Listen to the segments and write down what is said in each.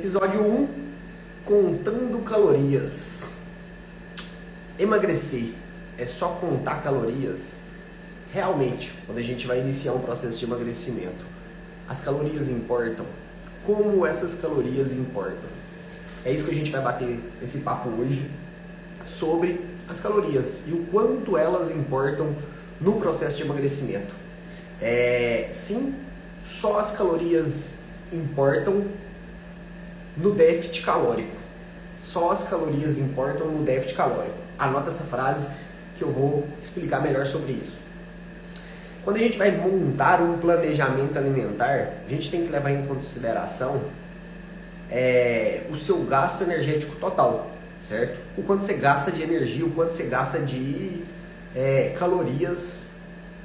Episódio 1, contando calorias. Emagrecer é só contar calorias? Realmente, quando a gente vai iniciar um processo de emagrecimento, as calorias importam? Como essas calorias importam? É isso que a gente vai bater esse papo hoje, sobre as calorias e o quanto elas importam no processo de emagrecimento. Sim, só as calorias importam no déficit calórico. Só as calorias importam no déficit calórico. Anota essa frase que eu vou explicar melhor sobre isso. Quando a gente vai montar um planejamento alimentar, a gente tem que levar em consideração o seu gasto energético total, certo? O quanto você gasta de energia, o quanto você gasta de calorias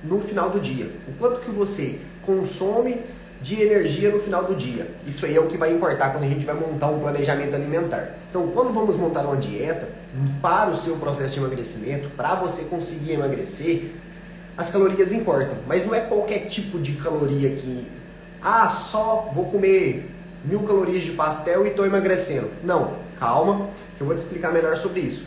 no final do dia. O quanto que você consome de energia no final do dia. Isso aí é o que vai importar quando a gente vai montar um planejamento alimentar. Então, quando vamos montar uma dieta para o seu processo de emagrecimento, para você conseguir emagrecer, as calorias importam. Mas não é qualquer tipo de caloria que, só vou comer 1000 calorias de pastel e estou emagrecendo. Não, calma, que eu vou te explicar melhor sobre isso.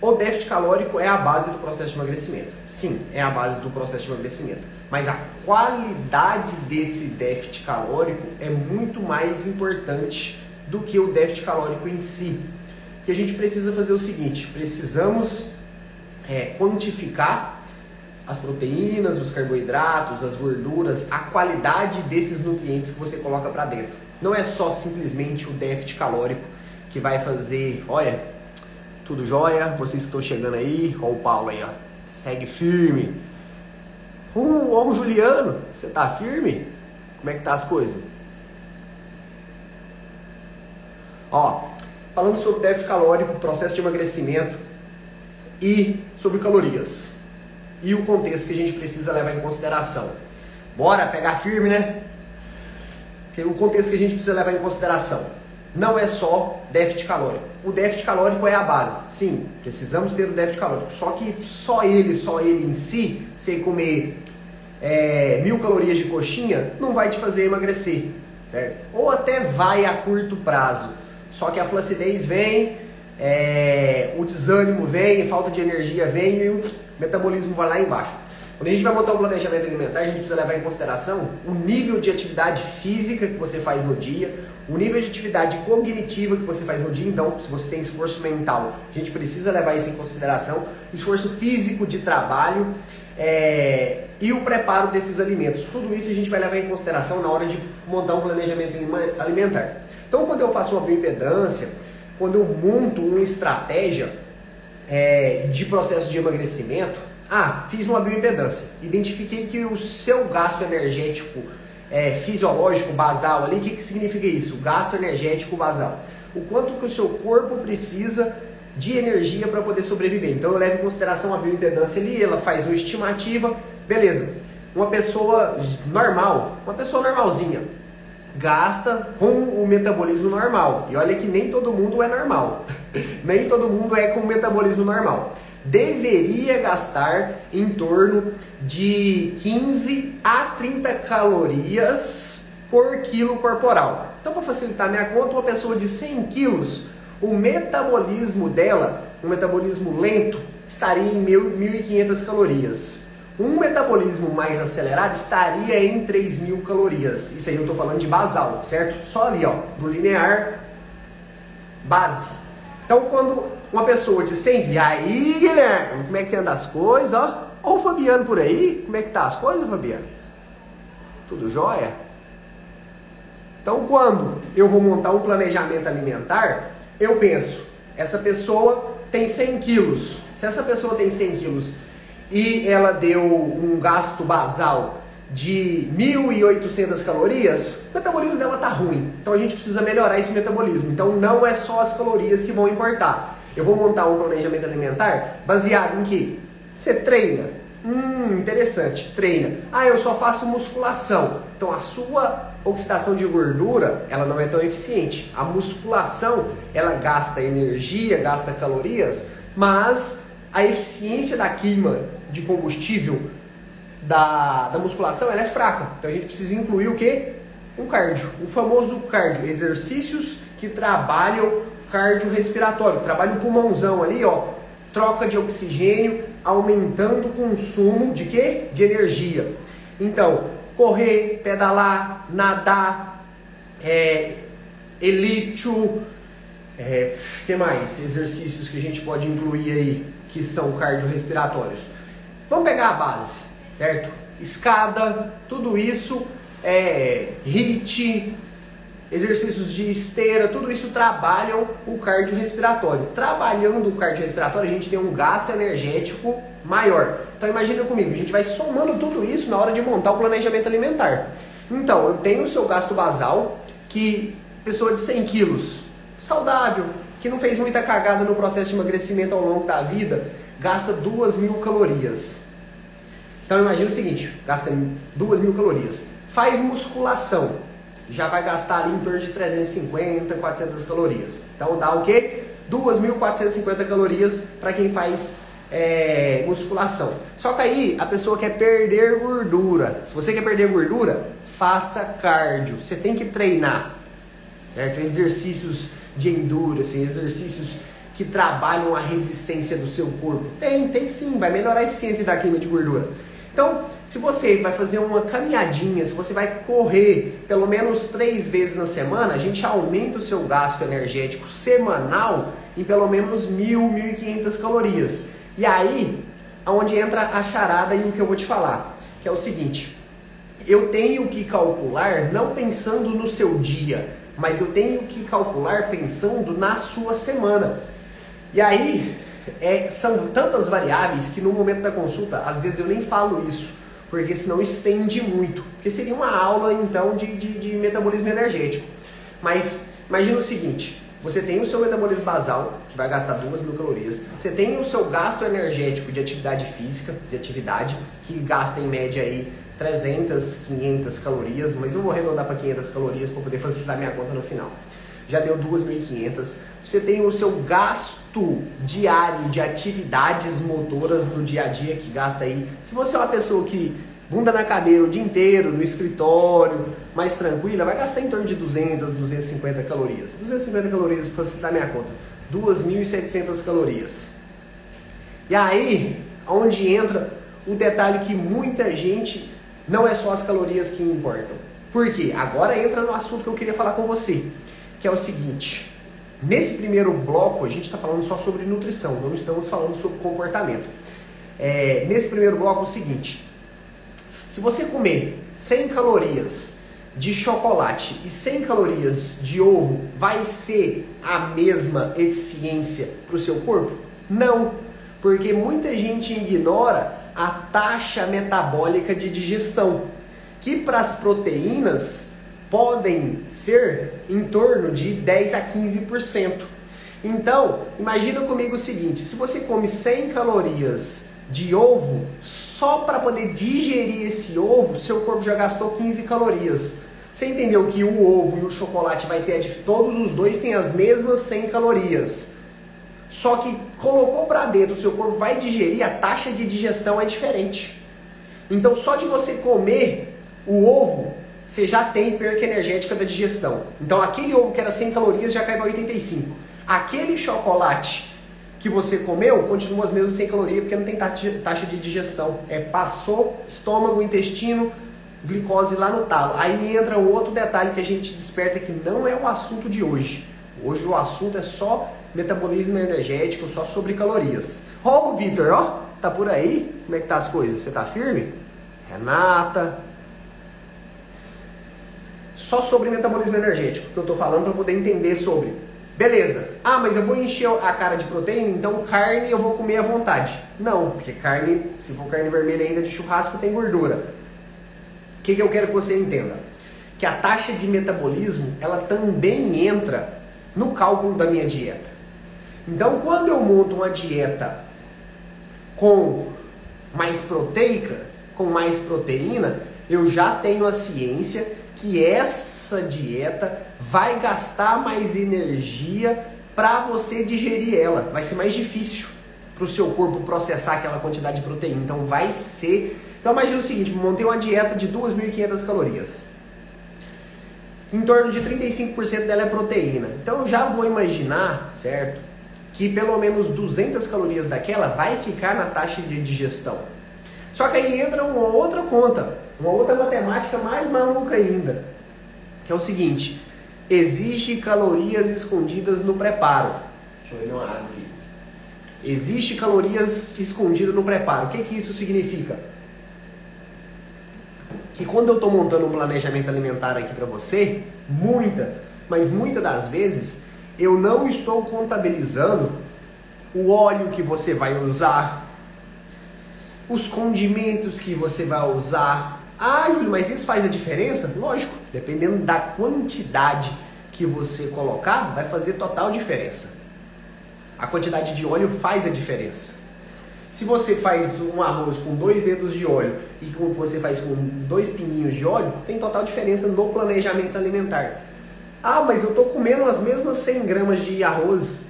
O déficit calórico é a base do processo de emagrecimento. Sim, é a base do processo de emagrecimento. Mas a qualidade desse déficit calórico é muito mais importante do que o déficit calórico em si. Porque a gente precisa fazer o seguinte, precisamos quantificar as proteínas, os carboidratos, as gorduras, a qualidade desses nutrientes que você coloca para dentro. Não é só simplesmente o déficit calórico que vai fazer, olha, tudo jóia, vocês que estão chegando aí, ó o Paulo aí, ó, segue firme. Ó o Juliano, você tá firme? Como é que tá as coisas? Ó, falando sobre déficit calórico, processo de emagrecimento e sobre calorias. E o contexto que a gente precisa levar em consideração. Bora pegar firme, né? Porque o contexto que a gente precisa levar em consideração não é só déficit calórico. O déficit calórico é a base. Sim, precisamos ter o déficit calórico. Só que só ele em si, você comer 1000 calorias de coxinha, não vai te fazer emagrecer, certo? Ou até vai a curto prazo. Só que a flacidez vem, o desânimo vem, a falta de energia vem e o metabolismo vai lá embaixo. Quando a gente vai montar um planejamento alimentar, a gente precisa levar em consideração o nível de atividade física que você faz no dia, o nível de atividade cognitiva que você faz no dia. Então, se você tem esforço mental, a gente precisa levar isso em consideração, esforço físico de trabalho e o preparo desses alimentos. Tudo isso a gente vai levar em consideração na hora de montar um planejamento alimentar. Então, quando eu faço uma bioimpedância, quando eu monto uma estratégia de processo de emagrecimento, fiz uma bioimpedância, identifiquei que o seu gasto energético fisiológico basal ali, o que significa isso? Gasto energético basal. O quanto que o seu corpo precisa de energia para poder sobreviver. Então eu levo em consideração a bioimpedância ali, ela faz uma estimativa, beleza. Uma pessoa normal, uma pessoa normalzinha, gasta com o metabolismo normal. E olha que nem todo mundo é normal. Nem todo mundo é com o metabolismo normal. Deveria gastar em torno de 15 a 30 calorias por quilo corporal. Então, para facilitar minha conta, uma pessoa de 100 quilos, o metabolismo dela, um metabolismo lento, estaria em 1.500 calorias. Um metabolismo mais acelerado estaria em 3.000 calorias. Isso aí eu estou falando de basal, certo? Só ali, ó, do linear base. Então, quando uma pessoa de 100... E aí, Guilherme, como é que anda as coisas, ó? Ó o Fabiano por aí, como é que tá as coisas, Fabiano? Tudo jóia? Então, quando eu vou montar um planejamento alimentar, eu penso, essa pessoa tem 100 quilos. Se essa pessoa tem 100 quilos e ela deu um gasto basal de 1.800 calorias, o metabolismo dela tá ruim. Então a gente precisa melhorar esse metabolismo. Então não é só as calorias que vão importar. Eu vou montar um planejamento alimentar baseado em que você treina. Interessante, treina. Eu só faço musculação. Então a sua oxidação de gordura, ela não é tão eficiente. A musculação, ela gasta energia, gasta calorias, mas a eficiência da queima de combustível da musculação, ela é fraca. Então a gente precisa incluir o quê? Um cardio, o famoso cardio, exercícios que trabalham cardiorrespiratório, trabalha o pulmãozão ali, ó, troca de oxigênio, aumentando o consumo de quê? De energia. Então, correr, pedalar, nadar, elíptico, que mais? Exercícios que a gente pode incluir aí, que são cardiorrespiratórios. Vamos pegar a base, certo? Escada, tudo isso, HIIT, exercícios de esteira, tudo isso trabalham o cardiorrespiratório. Trabalhando o cardiorrespiratório, a gente tem um gasto energético maior. Então imagina comigo, a gente vai somando tudo isso na hora de montar o planejamento alimentar. Então, eu tenho o seu gasto basal, que pessoa de 100 quilos, saudável, que não fez muita cagada no processo de emagrecimento ao longo da vida, gasta 2.000 calorias. Então imagina o seguinte, gasta 2.000 calorias. Faz musculação, já vai gastar ali em torno de 350, 400 calorias. Então dá o quê? 2.450 calorias para quem faz musculação. Só que aí a pessoa quer perder gordura. Se você quer perder gordura, faça cardio. Você tem que treinar, certo? Exercícios de endurance, exercícios que trabalham a resistência do seu corpo. Tem sim, vai melhorar a eficiência da queima de gordura. Então, se você vai fazer uma caminhadinha, se você vai correr pelo menos 3 vezes na semana, a gente aumenta o seu gasto energético semanal em pelo menos 1.000, 1.500 calorias. E aí, onde entra a charada e o que eu vou te falar, que é o seguinte: eu tenho que calcular não pensando no seu dia, mas eu tenho que calcular pensando na sua semana. E aí, são tantas variáveis que no momento da consulta, às vezes eu nem falo isso, porque senão estende muito, porque seria uma aula então de metabolismo energético. Mas imagina o seguinte: você tem o seu metabolismo basal, que vai gastar 2.000 calorias, você tem o seu gasto energético de atividade física, que gasta em média aí 300, 500 calorias, mas eu vou arredondar para 500 calorias para poder facilitar minha conta no final. Já deu 2.500. Você tem o seu gasto diário de atividades motoras no dia a dia, que gasta aí. Se você é uma pessoa que bunda na cadeira o dia inteiro, no escritório, mais tranquila, vai gastar em torno de 200, 250 calorias. 250 calorias para facilitar minha conta. 2.700 calorias. E aí, onde entra o detalhe que muita gente, não é só as calorias que importam. Por quê? Agora entra no assunto que eu queria falar com você, que é o seguinte: nesse primeiro bloco a gente está falando só sobre nutrição, não estamos falando sobre comportamento. Nesse primeiro bloco é o seguinte: se você comer 100 calorias de chocolate e 100 calorias de ovo, vai ser a mesma eficiência para o seu corpo? Não, porque muita gente ignora a taxa metabólica de digestão, que para as proteínas podem ser em torno de 10 a 15%. Então, imagina comigo o seguinte: se você come 100 calorias de ovo, só para poder digerir esse ovo, seu corpo já gastou 15 calorias. Você entendeu que o ovo e o chocolate vai ter, todos os dois têm as mesmas 100 calorias. Só que colocou para dentro, o seu corpo vai digerir, a taxa de digestão é diferente. Então, só de você comer o ovo, você já tem perca energética da digestão. Então, aquele ovo que era 100 calorias já cai para 85. Aquele chocolate que você comeu continua as mesmas 100 calorias, porque não tem taxa de digestão. Passou estômago, intestino, glicose lá no talo. Aí entra um outro detalhe que a gente desperta, que não é o assunto de hoje. Hoje o assunto é só metabolismo energético, só sobre calorias. Ó, o Vitor, ó, tá por aí? Como é que tá as coisas? Você tá firme? Renata. Só sobre metabolismo energético que eu tô falando para poder entender sobre. Beleza. Ah, mas eu vou encher a cara de proteína, então carne eu vou comer à vontade. Não, porque carne, se for carne vermelha ainda de churrasco, tem gordura. O que eu quero que você entenda? Que a taxa de metabolismo, ela também entra no cálculo da minha dieta. Então, quando eu monto uma dieta com mais proteica, com mais proteína, eu já tenho a ciência que essa dieta vai gastar mais energia para você digerir ela. Vai ser mais difícil para o seu corpo processar aquela quantidade de proteína. Então vai ser... Então imagina o seguinte: montei uma dieta de 2.500 calorias. em torno de 35% dela é proteína. Então eu já vou imaginar, certo? Que pelo menos 200 calorias daquela vai ficar na taxa de digestão. Só que aí entra uma outra conta, uma outra matemática mais maluca ainda, que é o seguinte: existe calorias escondidas no preparo. Deixa eu ver uma água aqui. Existe calorias escondidas no preparo. O que isso significa? Que quando eu estou montando um planejamento alimentar aqui para você, mas muitas das vezes, eu não estou contabilizando o óleo que você vai usar, os condimentos que você vai usar. Ah, Júlio, mas isso faz a diferença? Lógico, dependendo da quantidade que você colocar, vai fazer total diferença. A quantidade de óleo faz a diferença. Se você faz um arroz com 2 dedos de óleo e como você faz com 2 pininhos de óleo, tem total diferença no planejamento alimentar. Ah, mas eu estou comendo as mesmas 100 gramas de arroz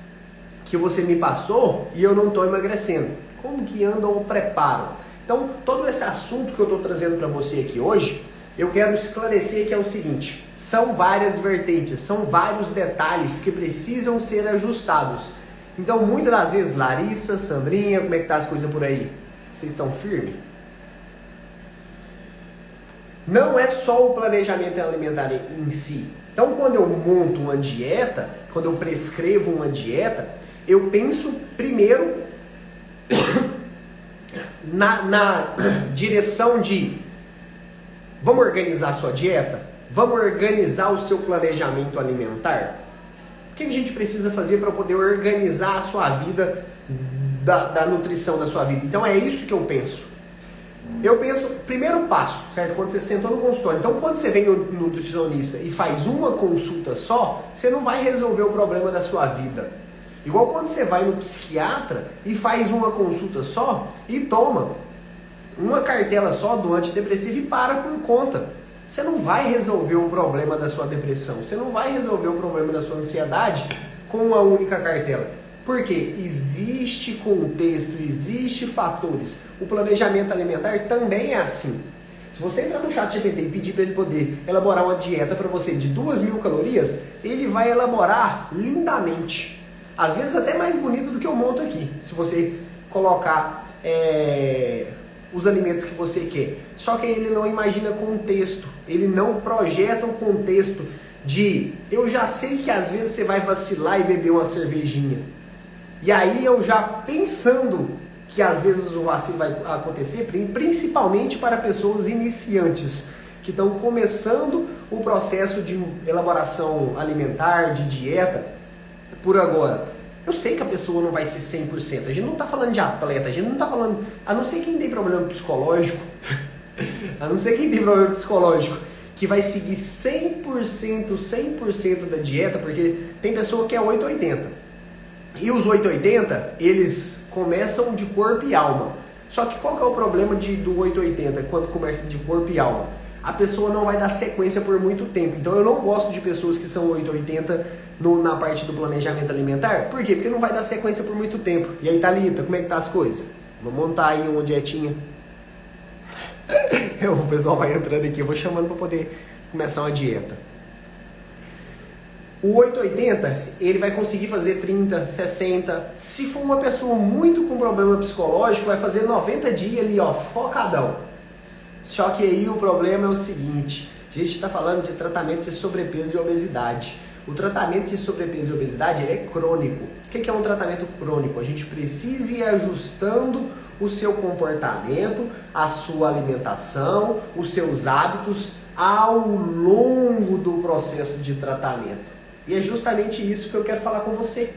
que você me passou e eu não estou emagrecendo. Como que anda o preparo? Então, todo esse assunto que eu estou trazendo para você aqui hoje, eu quero esclarecer que é o seguinte: são várias vertentes, são vários detalhes que precisam ser ajustados. Então, muitas das vezes, Larissa, Sandrinha, como é que tá as coisas por aí? Vocês estão firmes? Não é só o planejamento alimentar em si. Então, quando eu monto uma dieta, quando eu prescrevo uma dieta, eu penso primeiro na direção de: vamos organizar a sua dieta? Vamos organizar o seu planejamento alimentar? O que a gente precisa fazer para poder organizar a sua vida, da nutrição da sua vida? Então é isso que eu penso. Eu penso, primeiro passo, certo? Quando você sentou no consultório. Então quando você vem no nutricionista e faz uma consulta só, você não vai resolver o problema da sua vida. Igual quando você vai no psiquiatra e faz uma consulta só e toma uma cartela só do antidepressivo e para por conta. Você não vai resolver o problema da sua depressão, você não vai resolver o problema da sua ansiedade com uma única cartela. Porque existe contexto, existe fatores. O planejamento alimentar também é assim. Se você entrar no ChatGPT e pedir para ele poder elaborar uma dieta para você de 2.000 calorias, ele vai elaborar lindamente. Às vezes até mais bonito do que eu monto aqui, se você colocar os alimentos que você quer. Só que ele não imagina contexto, ele não projeta um contexto de: eu já sei que às vezes você vai vacilar e beber uma cervejinha. E aí eu já pensando que às vezes o vacilo vai acontecer, principalmente para pessoas iniciantes, que estão começando o processo de elaboração alimentar, de dieta, por agora. Eu sei que a pessoa não vai ser 100%, a gente não está falando de atleta, a gente não está falando, a não ser quem tem problema psicológico, que vai seguir 100% da dieta, porque tem pessoa que é 880. E os 880, eles começam de corpo e alma. Só que qual que é o problema do 880 quando começa de corpo e alma? A pessoa não vai dar sequência por muito tempo. Então eu não gosto de pessoas que são 880 na parte do planejamento alimentar. Por quê? Porque não vai dar sequência por muito tempo. E aí, Thalita, como é que tá as coisas? Vou montar aí uma dietinha. O pessoal vai entrando aqui, eu vou chamando para poder começar uma dieta. O 880, ele vai conseguir fazer 30, 60. Se for uma pessoa muito com problema psicológico, vai fazer 90 dias ali, ó, focadão. Só que aí o problema é o seguinte: a gente está falando de tratamento de sobrepeso e obesidade. O tratamento de sobrepeso e obesidade, ele é crônico. O que é um tratamento crônico? A gente precisa ir ajustando o seu comportamento, a sua alimentação, os seus hábitos ao longo do processo de tratamento. E é justamente isso que eu quero falar com você.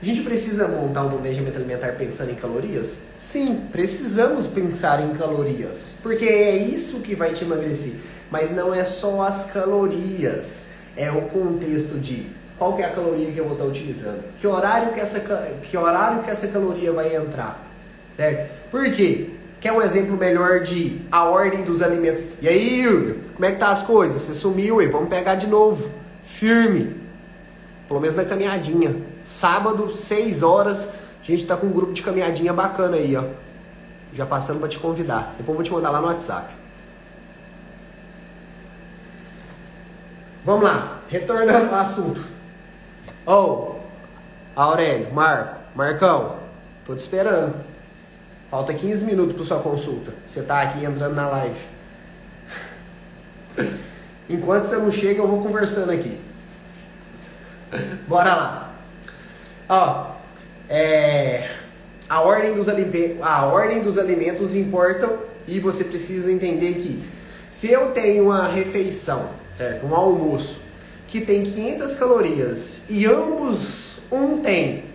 A gente precisa montar um planejamento alimentar pensando em calorias? Sim, precisamos pensar em calorias, porque é isso que vai te emagrecer. Mas não é só as calorias, é o contexto de qual que é a caloria que eu vou estar utilizando, que horário que essa caloria vai entrar, certo? Por quê? Quer um exemplo melhor de a ordem dos alimentos? E aí, Yuri, como é que tá as coisas? Você sumiu e vamos pegar de novo. Firme, pelo menos na caminhadinha. Sábado, 6 horas, a gente tá com um grupo de caminhadinha bacana aí, ó. Já passando para te convidar. Depois eu vou te mandar lá no WhatsApp. Vamos lá, retornando ao assunto. Aurélio, Marcão, tô te esperando. Falta 15 minutos para sua consulta. Você tá aqui entrando na live. Enquanto você não chega, eu vou conversando aqui. Bora lá. A ordem dos alimentos importam e você precisa entender que se eu tenho uma refeição, certo? Um almoço que tem 500 calorias e ambos, um tem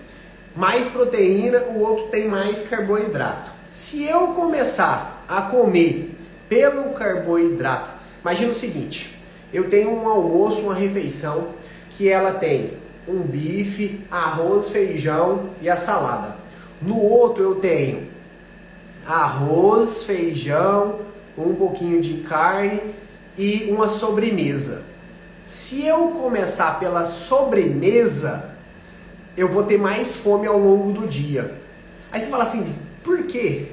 mais proteína, o outro tem mais carboidrato. Se eu começar a comer pelo carboidrato, imagina o seguinte, eu tenho um almoço, uma refeição que ela tem um bife, arroz, feijão e a salada. No outro eu tenho arroz, feijão, um pouquinho de carne e uma sobremesa. Se eu começar pela sobremesa, eu vou ter mais fome ao longo do dia. Aí você fala assim, por quê?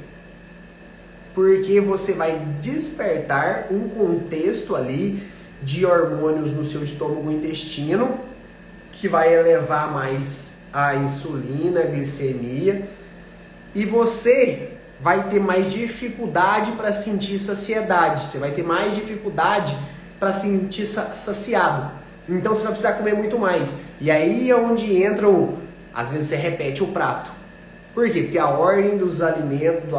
Porque você vai despertar um contexto ali de hormônios no seu estômago e intestino que vai elevar mais a insulina, a glicemia, e você vai ter mais dificuldade para sentir saciedade, você vai ter mais dificuldade para sentir saciado. Então você vai precisar comer muito mais. E aí é onde entra às vezes você repete o prato. Por quê? Porque a ordem dos alimentos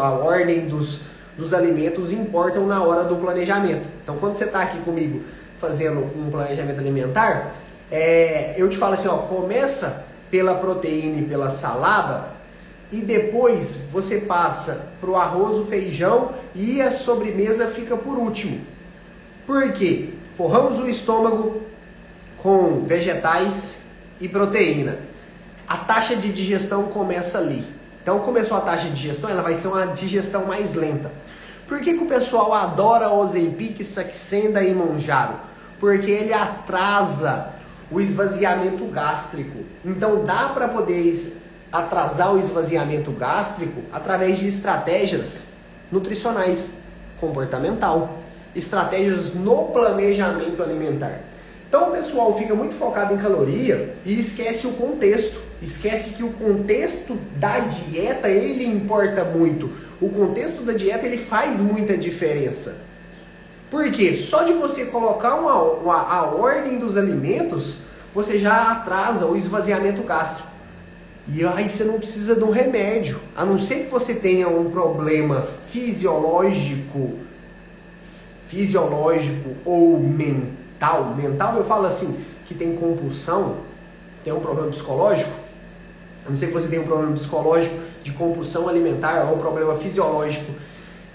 importam na hora do planejamento. Então quando você está aqui comigo fazendo um planejamento alimentar, eu te falo assim, começa pela proteína e pela salada e depois você passa para o arroz, o feijão e a sobremesa fica por último. Por quê? Forramos o estômago com vegetais e proteína. A taxa de digestão começa ali. Então começou a taxa de digestão, ela vai ser uma digestão mais lenta. Por que o pessoal adora Ozempic, Saxenda e Mounjaro? Porque ele atrasa o esvaziamento gástrico. Então dá para poder atrasar o esvaziamento gástrico através de estratégias nutricionais, comportamental, estratégias no planejamento alimentar. Então o pessoal fica muito focado em caloria e esquece o contexto. Esquece que o contexto da dieta, ele importa muito. O contexto da dieta, ele faz muita diferença. Por quê? Só de você colocar a ordem dos alimentos, você já atrasa o esvaziamento gástrico. E aí você não precisa de um remédio. A não ser que você tenha um problema fisiológico ou mental. Mental eu falo assim, que tem compulsão, tem um problema psicológico. A não ser que você tenha um problema psicológico de compulsão alimentar ou um problema fisiológico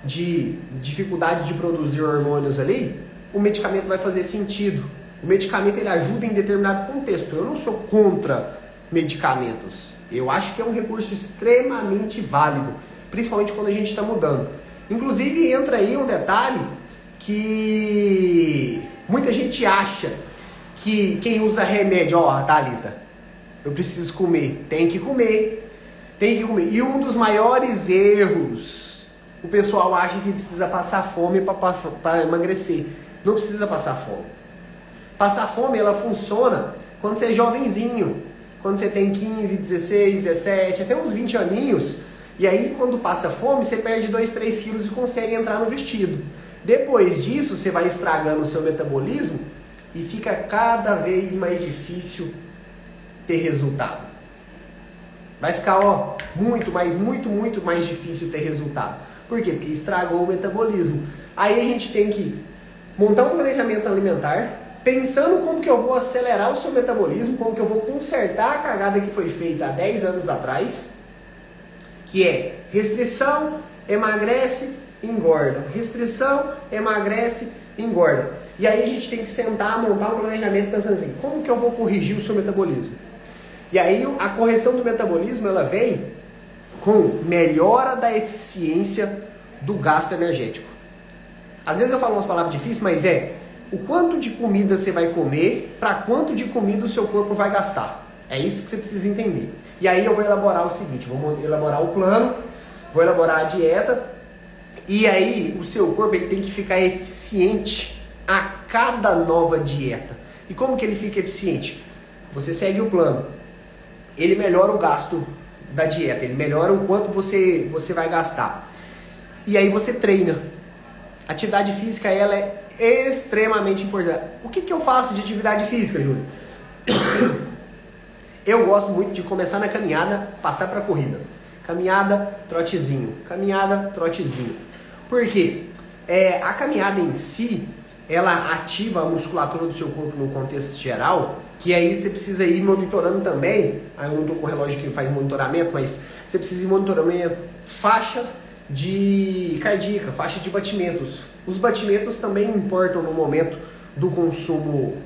de dificuldade de produzir hormônios ali, o medicamento vai fazer sentido. O medicamento ele ajuda em determinado contexto. Eu não sou contra medicamentos. Eu acho que é um recurso extremamente válido, principalmente quando a gente está mudando. Inclusive entra aí um detalhe que muita gente acha que quem usa remédio, Thalita, eu preciso comer, tem que comer. E um dos maiores erros, o pessoal acha que precisa passar fome para emagrecer. Não precisa passar fome. Passar fome, ela funciona quando você é jovenzinho, quando você tem 15, 16, 17, até uns 20 aninhos. E aí, quando passa fome, você perde 2, 3 quilos e consegue entrar no vestido. Depois disso, você vai estragando o seu metabolismo e fica cada vez mais difícil ter resultado. Vai ficar muito mais difícil ter resultado. Por quê? Porque estragou o metabolismo. Aí a gente tem que montar um planejamento alimentar, pensando como que eu vou acelerar o seu metabolismo, como que eu vou consertar a cagada que foi feita há 10 anos atrás, que é restrição, emagrece, engorda. Restrição, emagrece, engorda. E aí a gente tem que sentar, montar um planejamento pensando assim, como que eu vou corrigir o seu metabolismo? E aí a correção do metabolismo, ela vem com melhora da eficiência do gasto energético. Às vezes eu falo umas palavras difíceis, mas o quanto de comida você vai comer, para quanto de comida o seu corpo vai gastar. É isso que você precisa entender. E aí eu vou elaborar o seguinte, vou elaborar o plano, vou elaborar a dieta, e aí o seu corpo ele tem que ficar eficiente a cada nova dieta. E como que ele fica eficiente? Você segue o plano. Ele melhora o gasto da dieta, ele melhora o quanto você vai gastar. E aí você treina. Atividade física, ela é extremamente importante. O que eu faço de atividade física, Júlio? Eu gosto muito de começar na caminhada, passar para a corrida. Caminhada, trotezinho. Caminhada, trotezinho. Por quê? A caminhada em si, ela ativa a musculatura do seu corpo no contexto geral, que aí você precisa ir monitorando também. Aí eu não estou com o relógio que faz monitoramento, mas você precisa ir monitoramento, faixa de cardíaca, faixa de batimentos. Os batimentos também importam no momento do consumo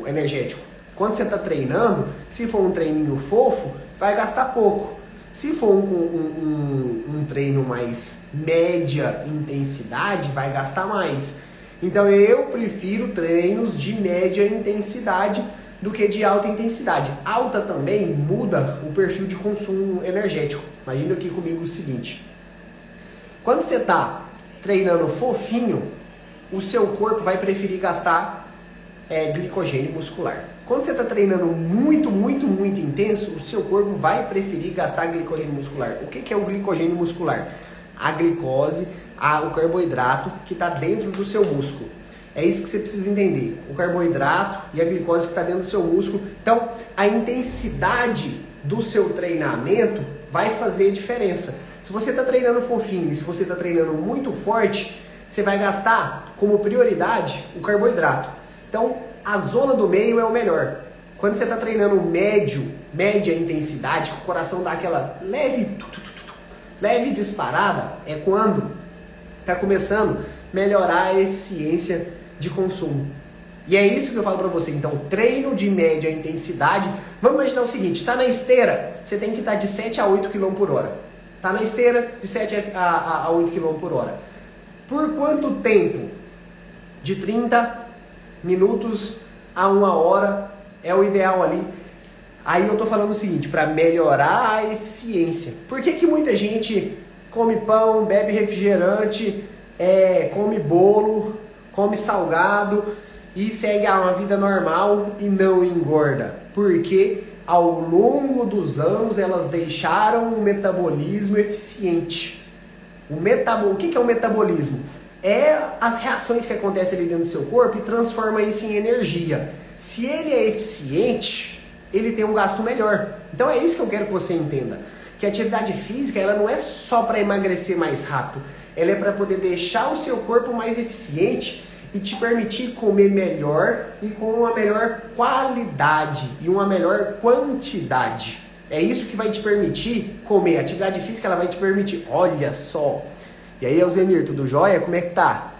energético. Quando você está treinando, se for um treininho fofo, vai gastar pouco. Se for um treino mais média intensidade, vai gastar mais. Então eu prefiro treinos de média intensidade do que de alta intensidade. Alta também muda o perfil de consumo energético. Imagina aqui comigo o seguinte. Quando você está treinando fofinho, o seu corpo vai preferir gastar glicogênio muscular. Quando você está treinando muito intenso, o seu corpo vai preferir gastar glicogênio muscular. O que é o glicogênio muscular? A glicose, o carboidrato que está dentro do seu músculo. É isso que você precisa entender. O carboidrato e a glicose que está dentro do seu músculo. Então, a intensidade do seu treinamento vai fazer diferença. Se você está treinando fofinho e se você está treinando muito forte, você vai gastar como prioridade o carboidrato. Então, a zona do meio é o melhor. Quando você está treinando média intensidade, que o coração dá aquela leve disparada, é quando está começando a melhorar a eficiência de consumo. E é isso que eu falo para você. Então, treino de média intensidade. Vamos imaginar o seguinte, está na esteira, você tem que estar de 7 a 8 km por hora. Está na esteira de 7 a 8 km por hora. Por quanto tempo? De 30 minutos a 1 hora é o ideal ali. Aí eu tô falando o seguinte, para melhorar a eficiência. Por que muita gente come pão, bebe refrigerante, come bolo, come salgado e segue uma vida normal e não engorda? Porque ao longo dos anos elas deixaram o metabolismo eficiente. O que é o metabolismo? É as reações que acontecem ali dentro do seu corpo e transforma isso em energia. Se ele é eficiente, ele tem um gasto melhor. Então é isso que eu quero que você entenda. Que a atividade física, ela não é só para emagrecer mais rápido. Ela é para poder deixar o seu corpo mais eficiente e te permitir comer melhor e com uma melhor qualidade e uma melhor quantidade. É isso que vai te permitir comer. A atividade física, ela vai te permitir. Olha só. E aí, Elzenir, tudo jóia? Como é que tá?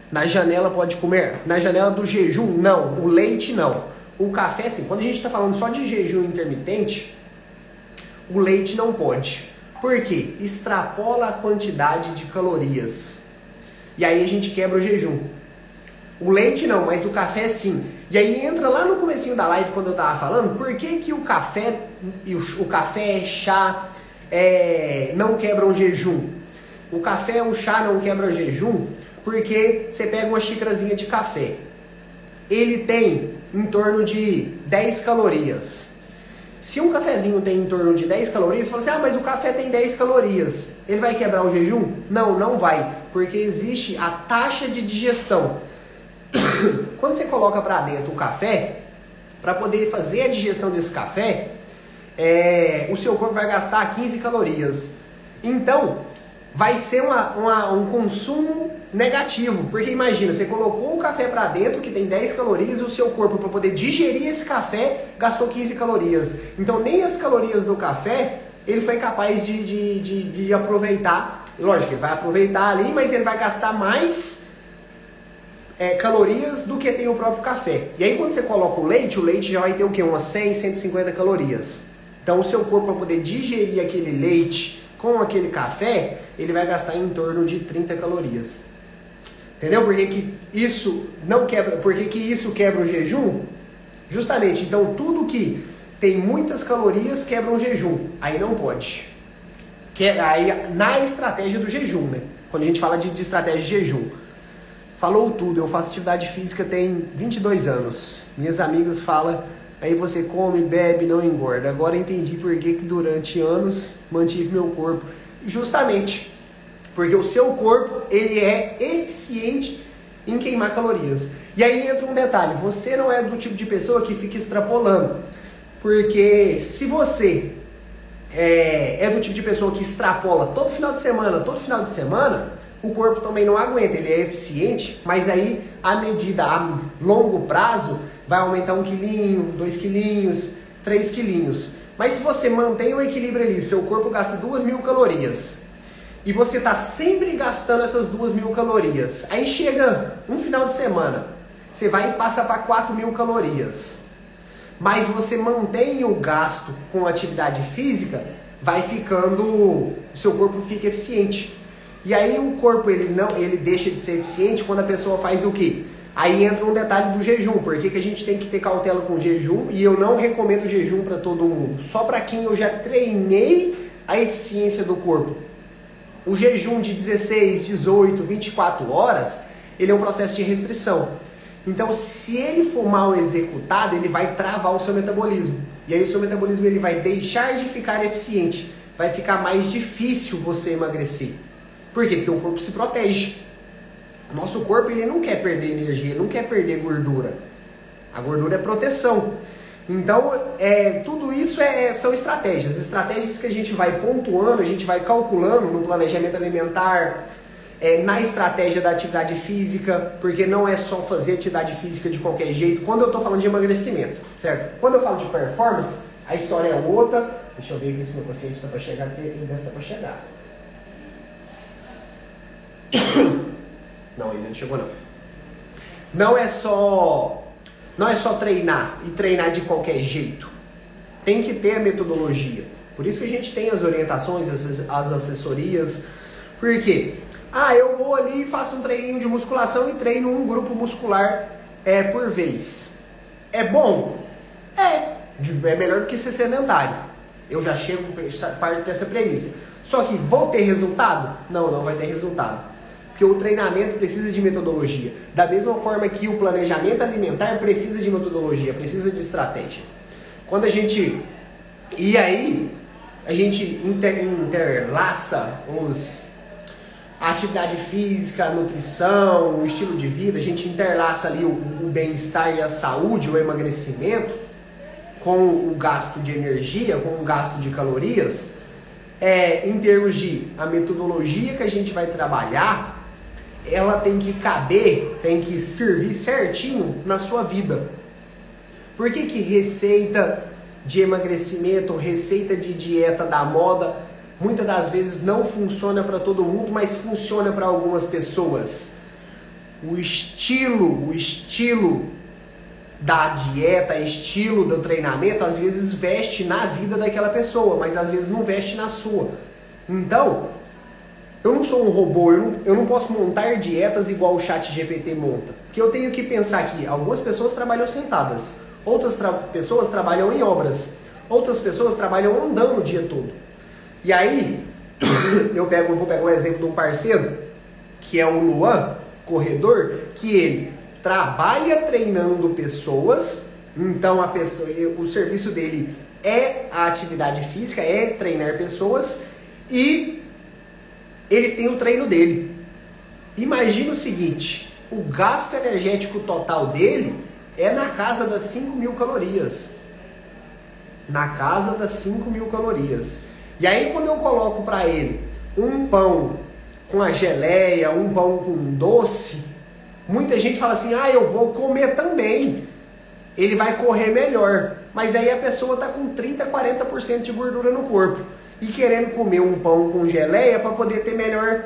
Na janela pode comer? Na janela do jejum, não. O leite, não. O café, sim. Quando a gente está falando só de jejum intermitente, o leite não pode. Por quê? Extrapola a quantidade de calorias. E aí a gente quebra o jejum. O leite não, mas o café sim. E aí entra lá no comecinho da live, quando eu estava falando, por que o café, chá, não quebram jejum? O café, o chá não quebram jejum porque você pega uma xícarazinha de café. Ele tem em torno de 10 calorias. Se um cafezinho tem em torno de 10 calorias, você fala assim, mas o café tem 10 calorias. Ele vai quebrar o jejum? Não, não vai. Porque existe a taxa de digestão. Quando você coloca para dentro o café, para poder fazer a digestão desse café, o seu corpo vai gastar 15 calorias. Então, vai ser um consumo negativo. Porque imagina, você colocou o café para dentro, que tem 10 calorias, e o seu corpo, para poder digerir esse café, gastou 15 calorias. Então, nem as calorias do café, ele foi capaz de aproveitar. Lógico, ele vai aproveitar ali, mas ele vai gastar mais calorias do que tem o próprio café. E aí, quando você coloca o leite já vai ter o quê? Umas 100, 150 calorias. Então, o seu corpo, para poder digerir aquele leite com aquele café, ele vai gastar em torno de 30 calorias. Entendeu? Por que isso não quebra? Por que isso quebra o jejum? Justamente, então tudo que tem muitas calorias quebra o jejum. Aí não pode. Aí na estratégia do jejum, né? Quando a gente fala de estratégia de jejum. Falou tudo, eu faço atividade física tem 22 anos. Minhas amigas falam, aí você come, bebe, não engorda. Agora entendi por que durante anos mantive meu corpo. Justamente, porque o seu corpo, ele é eficiente em queimar calorias. E aí entra um detalhe, você não é do tipo de pessoa que fica extrapolando. Porque se você é do tipo de pessoa que extrapola todo final de semana, o corpo também não aguenta, ele é eficiente, mas aí a medida a longo prazo vai aumentar 1 quilinho, 2 quilinhos, 3 quilinhos. Mas se você mantém o equilíbrio ali, seu corpo gasta 2.000 calorias e você está sempre gastando essas 2.000 calorias, aí chega um final de semana, você vai e passa para 4.000 calorias. Mas você mantém o gasto com atividade física, vai ficando, o seu corpo fica eficiente. E aí o corpo ele deixa de ser eficiente quando a pessoa faz o quê? Aí entra um detalhe do jejum, porque que a gente tem que ter cautela com o jejum, e eu não recomendo jejum para todo mundo, só para quem eu já treinei a eficiência do corpo. O jejum de 16, 18, 24 horas, ele é um processo de restrição. Então, se ele for mal executado, ele vai travar o seu metabolismo. E aí o seu metabolismo ele vai deixar de ficar eficiente. Vai ficar mais difícil você emagrecer. Por quê? Porque o corpo se protege. O nosso corpo ele não quer perder energia, ele não quer perder gordura. A gordura é proteção. Então, tudo isso são estratégias. Estratégias que a gente vai pontuando, a gente vai calculando no planejamento alimentar, na estratégia da atividade física, porque não é só fazer atividade física de qualquer jeito. Quando eu estou falando de emagrecimento, certo? Quando eu falo de performance, a história é outra. Deixa eu ver aqui se meu paciente está para chegar, porque ele deve estar para chegar. Não, ele não chegou não. Não é só treinar e treinar de qualquer jeito. Tem que ter a metodologia. Por isso que a gente tem as orientações, as assessorias. Por quê? Eu vou ali e faço um treininho de musculação e treino um grupo muscular por vez. É bom? É melhor do que ser sedentário. Eu já chego parte dessa premissa. Só que vou ter resultado? Não vai ter resultado. Porque o treinamento precisa de metodologia. Da mesma forma que o planejamento alimentar precisa de metodologia, precisa de estratégia. Quando a gente... E aí, a gente interlaça a atividade física, a nutrição, o estilo de vida, a gente interlaça ali o bem-estar e a saúde, o emagrecimento, com o gasto de energia, com o gasto de calorias, em termos de a metodologia que a gente vai trabalhar, ela tem que caber, tem que servir certinho na sua vida. Por que receita de emagrecimento, receita de dieta da moda, muitas das vezes não funciona para todo mundo, mas funciona para algumas pessoas? O estilo da dieta, estilo do treinamento, às vezes veste na vida daquela pessoa, mas às vezes não veste na sua. Então, eu não sou um robô, eu não posso montar dietas igual o ChatGPT monta. Porque eu tenho que pensar que algumas pessoas trabalham sentadas, outras pessoas trabalham em obras, outras pessoas trabalham andando o dia todo. E aí, vou pegar um exemplo de um parceiro, que é o Luan, corredor, que ele trabalha treinando pessoas, então o serviço dele é a atividade física, é treinar pessoas, e ele tem o treino dele. Imagina o seguinte, o gasto energético total dele é na casa das 5.000 calorias. Na casa das 5.000 calorias. E aí quando eu coloco para ele um pão com a geleia, um pão com doce, muita gente fala assim, eu vou comer também. Ele vai correr melhor. Mas aí a pessoa está com 30, 40% de gordura no corpo. E querendo comer um pão com geleia para poder ter melhor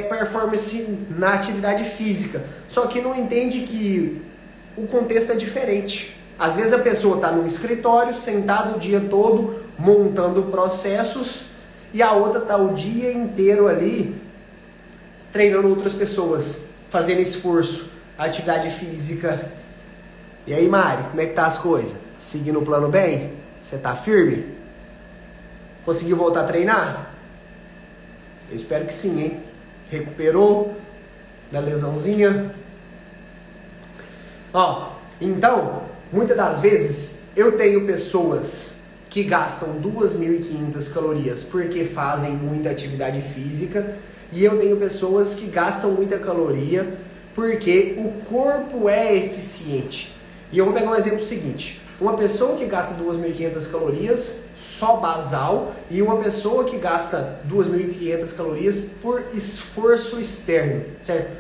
performance na atividade física. Só que não entende que o contexto é diferente. Às vezes a pessoa está no escritório, sentada o dia todo, montando processos, e a outra está o dia inteiro ali, treinando outras pessoas, fazendo esforço, atividade física. E aí, Mari, como é que tá as coisas? Seguindo o plano bem? Você tá firme? Conseguiu voltar a treinar? Eu espero que sim, hein? Recuperou da lesãozinha? Ó, então, muitas das vezes eu tenho pessoas que gastam 2.500 calorias porque fazem muita atividade física e eu tenho pessoas que gastam muita caloria porque o corpo é eficiente. E eu vou pegar um exemplo seguinte. Uma pessoa que gasta 2.500 calorias só basal e uma pessoa que gasta 2.500 calorias por esforço externo, certo?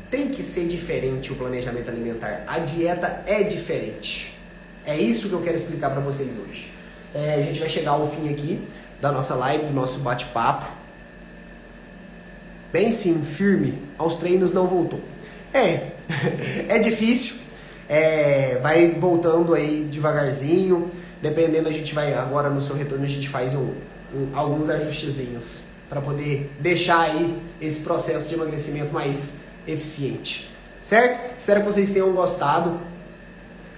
Tem que ser diferente o planejamento alimentar. A dieta é diferente. É isso que eu quero explicar para vocês hoje. A gente vai chegar ao fim aqui da nossa live, do nosso bate-papo. Bem sim, firme, aos treinos não voltou. É difícil, vai voltando aí devagarzinho, dependendo a gente vai, agora no seu retorno a gente faz alguns ajustezinhos para poder deixar aí esse processo de emagrecimento mais eficiente, certo? Espero que vocês tenham gostado.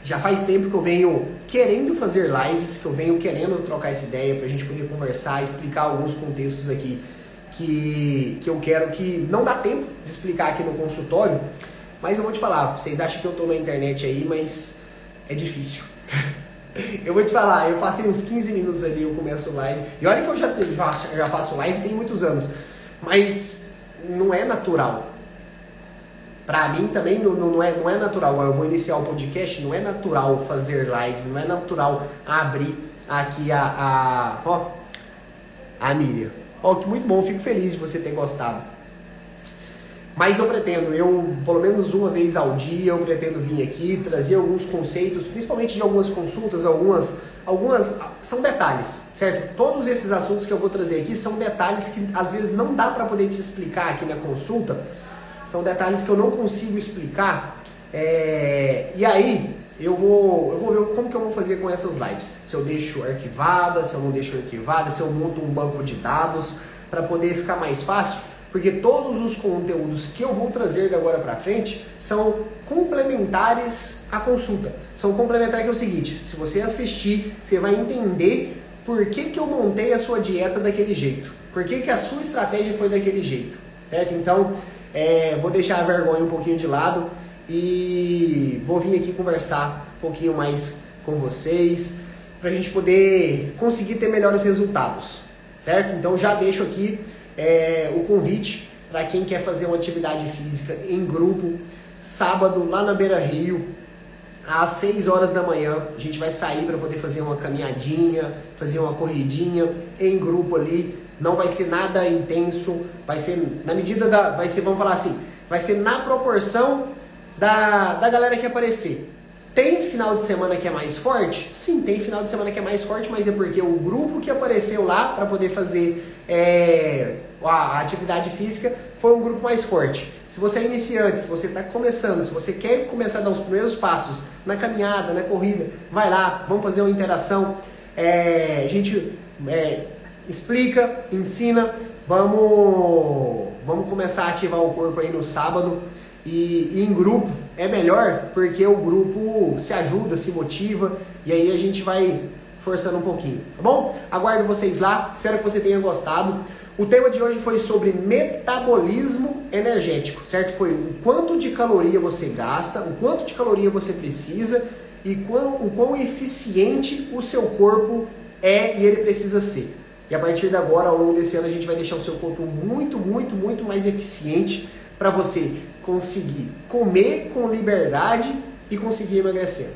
Já faz tempo que eu venho querendo fazer lives, que eu venho querendo trocar essa ideia pra gente poder conversar, explicar alguns contextos aqui que eu quero, que não dá tempo de explicar aqui no consultório, mas eu vou te falar, vocês acham que eu tô na internet aí, mas é difícil. Eu vou te falar, eu passei uns 15 minutos ali, eu começo live, e olha que eu já faço live tem muitos anos, mas não é natural. Pra mim também não é natural. Eu vou iniciar o podcast, não é natural fazer lives, não é natural abrir aqui a Miriam. Ó, que muito bom, fico feliz de você ter gostado. Mas eu pretendo, pelo menos uma vez ao dia, eu pretendo vir aqui, trazer alguns conceitos, principalmente de algumas consultas, algumas são detalhes, certo? Todos esses assuntos que eu vou trazer aqui são detalhes que às vezes não dá pra poder te explicar aqui na consulta. São detalhes que eu não consigo explicar, e aí eu vou ver como que eu vou fazer com essas lives. Se eu deixo arquivada, se eu não deixo arquivada, se eu monto um banco de dados para poder ficar mais fácil, porque todos os conteúdos que eu vou trazer de agora para frente são complementares à consulta. São complementares que é o seguinte, se você assistir, você vai entender por que eu montei a sua dieta daquele jeito, por que a sua estratégia foi daquele jeito, certo? Então, vou deixar a vergonha um pouquinho de lado e vou vir aqui conversar um pouquinho mais com vocês para a gente poder conseguir ter melhores resultados, certo? Então já deixo aqui o convite para quem quer fazer uma atividade física em grupo, sábado lá na Beira Rio, às 6 horas da manhã, a gente vai sair para poder fazer uma caminhadinha, fazer uma corridinha em grupo ali. Não vai ser nada intenso, vai ser na medida vamos falar assim, vai ser na proporção da galera que aparecer. Tem final de semana que é mais forte? Sim, tem final de semana que é mais forte, mas é porque o grupo que apareceu lá para poder fazer a atividade física foi um grupo mais forte. Se você é iniciante, se você está começando, se você quer começar a dar os primeiros passos na caminhada, na corrida, vai lá, vamos fazer uma interação. A gente explica, ensina, vamos começar a ativar o corpo aí no sábado e em grupo é melhor porque o grupo se ajuda, se motiva e aí a gente vai forçando um pouquinho, tá bom? Aguardo vocês lá, espero que você tenha gostado. O tema de hoje foi sobre metabolismo energético, certo? Foi o quanto de caloria você gasta, o quanto de caloria você precisa e o quão eficiente o seu corpo é e ele precisa ser. E a partir de agora, ao longo desse ano, a gente vai deixar o seu corpo muito, muito, muito mais eficiente para você conseguir comer com liberdade e conseguir emagrecer.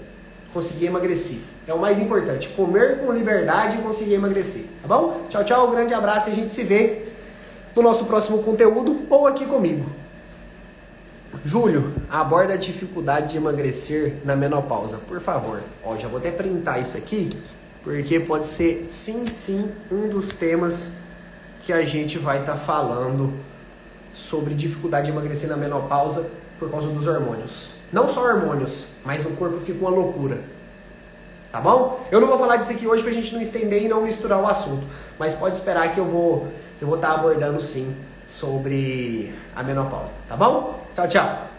Conseguir emagrecer. É o mais importante. Comer com liberdade e conseguir emagrecer. Tá bom? Tchau, tchau. Um grande abraço e a gente se vê no nosso próximo conteúdo ou aqui comigo. Júlio, aborda a dificuldade de emagrecer na menopausa, por favor. Ó, já vou até printar isso aqui, porque pode ser, sim, um dos temas que a gente vai estar falando sobre dificuldade de emagrecer na menopausa por causa dos hormônios. Não só hormônios, mas o corpo fica uma loucura. Tá bom? Eu não vou falar disso aqui hoje pra gente não estender e não misturar o assunto, mas pode esperar que eu vou estar abordando sim sobre a menopausa, tá bom? Tchau, tchau!